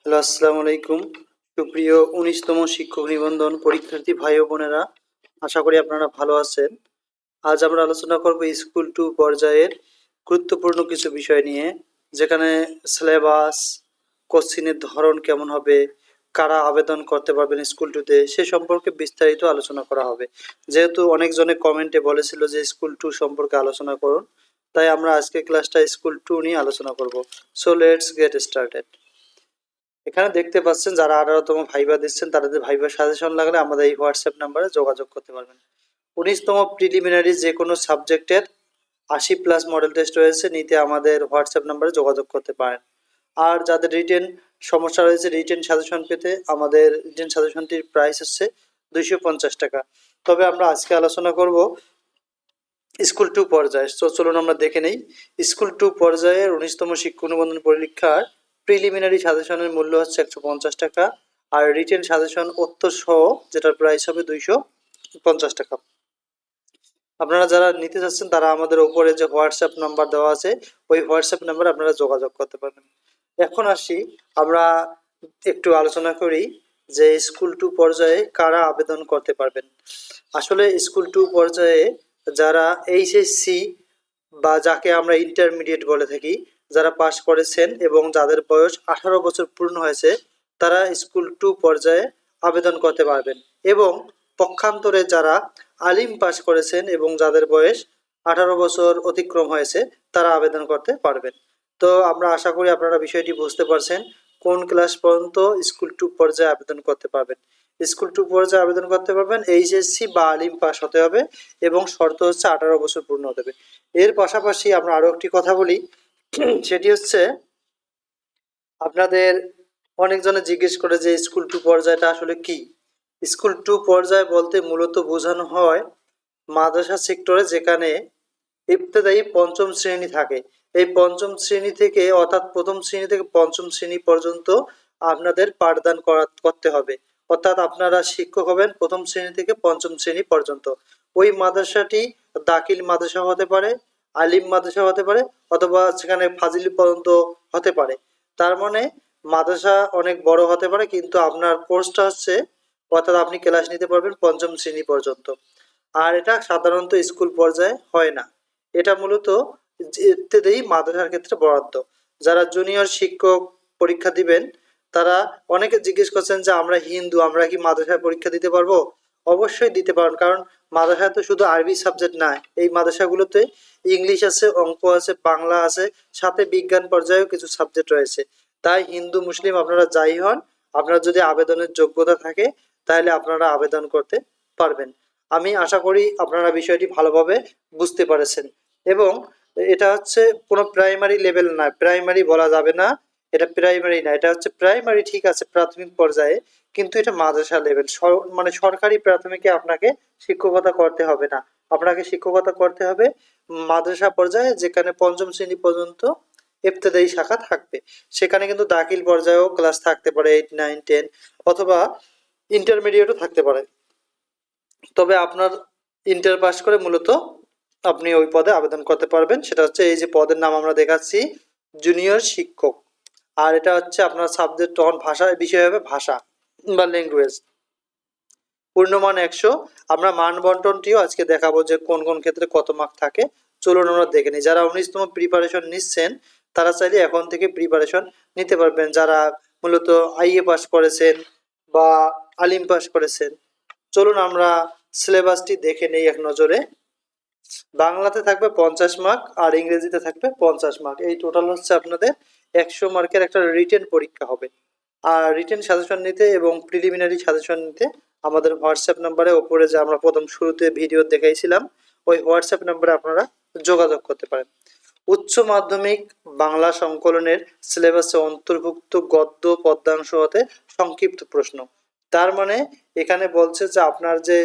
Hello, আসসালামু আলাইকুম। সুপ্রিয় ১৯তম শিক্ষক নিবন্ধন পরীক্ষার্থী ভাই ও বোনেরা, আশা করি আপনারা ভালো আছেন। আজ আমরা আলোচনা করব স্কুল টু পর্যায়ের গুরুত্বপূর্ণ কিছু বিষয় নিয়ে, যেখানে সিলেবাস, কোশ্চিনের ধরন কেমন হবে, কারা আবেদন করতে পারবেন স্কুল টুতে সে সম্পর্কে বিস্তারিত আলোচনা করা হবে। যেহেতু অনেকজনে কমেন্টে বলেছিল যে স্কুল টু সম্পর্কে আলোচনা করুন, তাই আমরা আজকে ক্লাসটা স্কুল টু নিয়ে আলোচনা করব। So let's get started. এখানে দেখতে পাচ্ছেন যারা 18তম ভাইবা দিচ্ছেন তাদের ভাইবা সাজেশন লাগলে আমাদের এই হোয়াটসঅ্যাপ নাম্বারে যোগাযোগ করতে পারবেন। 19তম প্রিলিমিনারি যে কোনো সাবজেক্টের 80+ মডেল টেস্ট রয়েছে, নিতে আমাদের হোয়াটসঅ্যাপ নাম্বারে যোগাযোগ করতে পারেন। আর যাদের রিটেন সমস্যা রয়েছে, রিটেন সাজেশন পেতে আমাদের রিটেন সাজেশনটির প্রাইস হচ্ছে 250 টাকা। তবে আমরা আজকে আলোচনা করব স্কুল টু পর্যায়ে। তো চলুন আমরা দেখে নেই। স্কুল টু পর্যায়ের 19তম শিক্ষক নিবন্ধন পরীক্ষার প্রিলিমিনারি সাজেশনের মূল্য হচ্ছে 150 টাকা, আর রিটেন সাজেশন উত্তর সহ যেটার প্রাইস হবে 250 টাকা। আপনারা যারা নিতে চাচ্ছেন তারা আমাদের উপরে যে হোয়াটসঅ্যাপ নাম্বার দেওয়া আছে ওই হোয়াটসঅ্যাপ নাম্বারে আপনারা যোগাযোগ করতে পারবেন। এখন আসি, আমরা একটু আলোচনা করি যে স্কুল টু পর্যায়ে কারা আবেদন করতে পারবেন। আসলে স্কুল টু পর্যায়ে যারা এইচএসসি বা যাকে আমরা ইন্টারমিডিয়েট বলে থাকি, যারা পাশ করেছেন এবং যাদের বয়স 18 বছর পূর্ণ হয়েছে, তারা স্কুল টু পর্যায়ে আবেদন করতে পারবেন। এবং পক্ষান্তরে যারা আলিম পাশ করেছেন এবং যাদের বয়স 18 বছর অতিক্রম হয়েছে, তারা আবেদন করতে পারবেন। তো আমরা আশা করি আপনারা বিষয়টি বুঝতে পারছেন কোন ক্লাস পর্যন্ত স্কুল টু পর্যায়ে আবেদন করতে পারবেন। স্কুল টু পর্যায়ে আবেদন করতে পারবেন এইচএসসি বা আলিম পাস হতে হবে এবং শর্ত হচ্ছে 18 বছর পূর্ণ হতে হবে। এর পাশাপাশি আমরা আরও একটি কথা বলি, সেটি হচ্ছে আপনাদের অনেকজনে জিজ্ঞেস করে যে স্কুল টু পর্যায়টা আসলে কি। স্কুল টু পর্যায় বলতে মূলত বোঝানো হয় মাদ্রাসা সেক্টরে যেখানে ইবতেদায়ী পঞ্চম শ্রেণী থাকে। এই পঞ্চম শ্রেণী থেকে, অর্থাৎ প্রথম শ্রেণী থেকে পঞ্চম শ্রেণী পর্যন্ত আপনাদের পাঠদান করতে হবে। অর্থাৎ আপনারা শিক্ষক হবেন প্রথম শ্রেণী থেকে পঞ্চম শ্রেণী পর্যন্ত। ওই মাদ্রাসাটি দাখিল মাদ্রাসা হতে পারে, আলিম মাদ্রাসা হতে পারে, অথবা সেখানে ফাজিল পর্যন্ত হতে পারে। তার মানে মাদ্রাসা অনেক বড় হতে পারে, কিন্তু আপনার কোর্সটা হচ্ছে, অর্থাৎ আপনি ক্লাস নিতে পারবেন পঞ্চম শ্রেণী পর্যন্ত। আর এটা সাধারণত স্কুল পর্যায়ে হয় না, এটা মূলত ইত্যাদি মাদ্রাসার ক্ষেত্রে বরাদ্দ। যারা জুনিয়র শিক্ষক পরীক্ষা দিবেন তারা অনেকে জিজ্ঞেস করছেন যে আমরা হিন্দু, আমরা কি মাদ্রাসায় পরীক্ষা দিতে পারবো? অবশ্যই দিতে পারেন, কারণ মাদ্রাসায় তো শুধু আরবি সাবজেক্ট না, এই মাদ্রাসাগুলোতে ইংলিশ আছে, অঙ্ক আছে, বাংলা আছে, সাথে বিজ্ঞান পর্যায়েও কিছু সাবজেক্ট রয়েছে। তাই হিন্দু মুসলিম আপনারা যাই হন, আপনার যদি আবেদনের যোগ্যতা থাকে তাহলে আপনারা আবেদন করতে পারবেন। আমি আশা করি আপনারা বিষয়টি ভালোভাবে বুঝতে পারছেন। এবং এটা হচ্ছে কোনো প্রাইমারি লেভেল না, প্রাইমারি বলা যাবে না, এটা প্রাইমারি না, এটা হচ্ছে প্রাইমারি, ঠিক আছে, প্রাথমিক পর্যায়ে, কিন্তু এটা মাদ্রাসা লেভেল। মানে সরকারি প্রাথমিকে আপনাকে শিক্ষকতা করতে হবে না, আপনাকে শিক্ষকতা করতে হবে মাদ্রাসা পর্যায়ে, যেখানে পঞ্চম শ্রেণী পর্যন্ত ইবতেদায়ী শাখা থাকবে। সেখানে কিন্তু দাখিল পর্যায়েও ক্লাস থাকতে পারে, 8, 9, 10, অথবা ইন্টারমিডিয়েটও থাকতে পারে। তবে আপনার ইন্টার পাস করে মূলত আপনি ওই পদে আবেদন করতে পারবেন। সেটা হচ্ছে এই যে পদের নাম আমরা দেখাচ্ছি, জুনিয়র শিক্ষক। আর এটা হচ্ছে আপনার সাবজেক্ট তখন ভাষা বিষয় হবে, ভাষা বা ল্যাঙ্গুয়েজ। পূর্ণমান 100। আমরা মান বন্টনটিও আজকে দেখাবো যে কোন কোন ক্ষেত্রে কত মার্ক থাকে। চলুন আমরা দেখে নিই। যারা 19তম প্রিপারেশন নিচ্ছেন তারা চাইলে এখন থেকে প্রিপারেশন নিতে পারবেন, যারা মূলত আইএ পাস করেছেন বা আলিম পাস করেছেন। চলুন আমরা সিলেবাসটি দেখে নেই এক নজরে। বাংলাতে থাকবে 50 মার্ক আর ইংরেজিতে থাকবে 50 মার্ক। এই টোটাল হচ্ছে আপনাদের 100 মার্কের একটা রিটেন পরীক্ষা হবে। আর রিটেন সাজেশন নিতে এবং প্রিলিমিনারি সাজেশন নিতে আমাদের হোয়াটসঅ্যাপ নাম্বারে, ওপরে যে আমরা প্রথম শুরুতে ভিডিও দেখাইছিলাম ওই হোয়াটসঅ্যাপ নাম্বারে আপনারা যোগাযোগ করতে পারেন। উচ্চ মাধ্যমিক বাংলা সংকলনের সিলেবাসে অন্তর্ভুক্ত গদ্য পদ্যাংশ হতে সংক্ষিপ্ত প্রশ্ন। তার মানে এখানে বলছে যে আপনার যে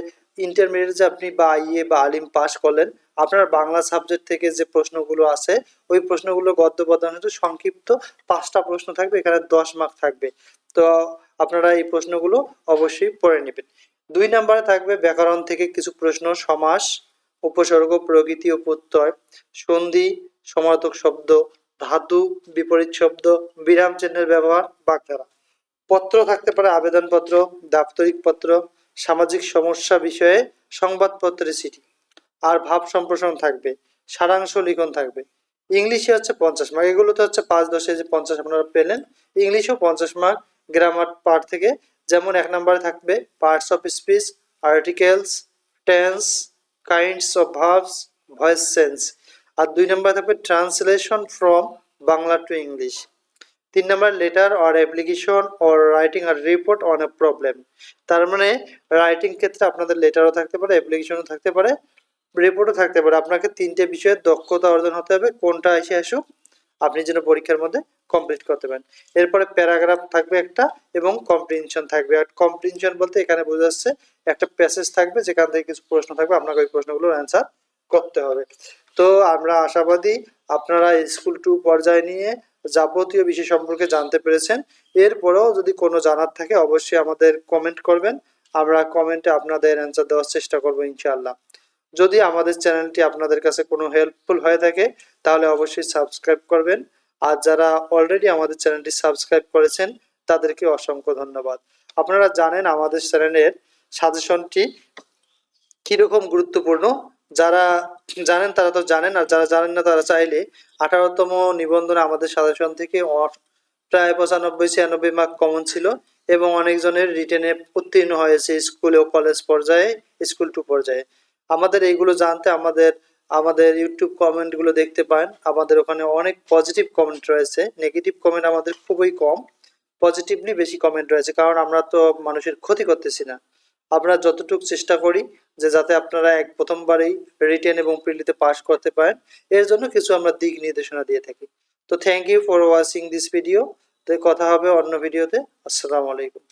ইন্টারমিডিয়েট যে আপনি বা আইএ বা আলিম পাস করলেন, আপনার বাংলা সাবজেক্ট থেকে যে প্রশ্নগুলো আছে ওই প্রশ্নগুলো গদ্য পদ্যাংশ সংক্ষিপ্ত 5টা প্রশ্ন থাকবে, এখানে 10 মার্ক থাকবে। তো আপনারা এই প্রশ্নগুলো অবশ্যই পড়ে নেবেন। 2 নম্বরে থাকবে ব্যাকরণ থেকে কিছু প্রশ্ন, সমাস, উপসর্গ, প্রকৃতি ও প্রত্যয়, সন্ধি, সমার্থক শব্দ, ধাতু, বিপরীত শব্দ, বিরাম চিহ্নের ব্যবহার, বাগধারা। পত্র থাকতে পারে, আবেদনপত্র, দাপ্তরিক পত্র, সামাজিক সমস্যা বিষয়ে সংবাদপত্রের চিঠি। আর ভাব সম্প্রসারণ থাকবে, সারাংশ লিখন থাকবে। ইংলিশে হচ্ছে 50 মার্ক, এগুলোতে হচ্ছে 5-10 যে 50 আপনারা পেলেন। ইংলিশেও 50 মার্ক গ্রামার পার্ট থেকে, যেমন 1 নম্বরে থাকবে parts of speech, articles, tense, kinds of verbs, voice change. আর 2 নম্বরে থাকবে translation from Bangla to English. 3 number letter or application or writing আর রিপোর্ট অন এ প্রবলেম। তার মানে রাইটিং ক্ষেত্রে আপনাদের লেটারও থাকতে পারে, অ্যাপ্লিকেশনও থাকতে পারে, রিপোর্টও থাকতে পারে। আপনাকে 3টে বিষয়ে দক্ষতা অর্জন হতে হবে, কোনটা এসে আসুক আপনি যেন পরীক্ষার মধ্যে কমপ্লিট করতে পারেন। এরপরে প্যারাগ্রাফ থাকবে একটা এবং কম্প্রিহেনশন থাকবে। আর কম্প্রিহেনশন বলতে এখানে বোঝা যাচ্ছে একটা প্যাসেজ থাকবে যেখান থেকে কিছু প্রশ্ন থাকবে, আপনাকে ওই প্রশ্নগুলোর অ্যান্সার করতে হবে। তো আমরা আশাবাদী আপনারা স্কুল 2 পর্যায় নিয়ে যাবতীয় বিষয় সম্পর্কে জানতে পেরেছেন। এরপরেও যদি কোনো জানার থাকে অবশ্যই আমাদের কমেন্ট করবেন, আমরা কমেন্টে আপনাদের অ্যান্সার দেওয়ার চেষ্টা করবো ইনশাআল্লাহ। যদি আমাদের চ্যানেলটি আপনাদের কাছে কোনো হেল্পফুল হয়ে থাকে তাহলে অবশ্যই সাবস্ক্রাইব করবেন। আর যারা অলরেডি আমাদের চ্যানেলটি সাবস্ক্রাইব করেছেন তাদেরকে অসংখ্য ধন্যবাদ। আপনারা জানেন আমাদের চ্যানেলের সাজেশনটি কিরকম গুরুত্বপূর্ণ। যারা জানেন তারা তো জানেন, আর যারা জানেন না তারা চাইলে 18তম নিবন্ধনে আমাদের সাজেশন থেকে প্রায় 95-96 মার্ক কমন ছিল এবং অনেকজনের রিটেনে উত্তীর্ণ হয়েছে স্কুল ও কলেজ পর্যায়ে, স্কুল 2 পর্যায়ে। আমাদের এইগুলো জানতে আমাদের ইউটিউব কমেন্টগুলো দেখতে পারেন। আমাদের ওখানে অনেক পজিটিভ কমেন্ট রয়েছে, নেগেটিভ কমেন্ট আমাদের খুবই কম, পজিটিভলি বেশি কমেন্ট রয়েছে, কারণ আমরা তো মানুষের ক্ষতি করতেছি না। আমরা যতটুকু চেষ্টা করি যে যাতে আপনারা প্রথমবারেই রিটেন এবং প্রিলিতে পাস করতে পারেন, এর জন্য কিছু আমরা দিক নির্দেশনা দিয়ে থাকি। তো thank you for watching this video. তো কথা হবে অন্য ভিডিওতে। আসসালামু আলাইকুম।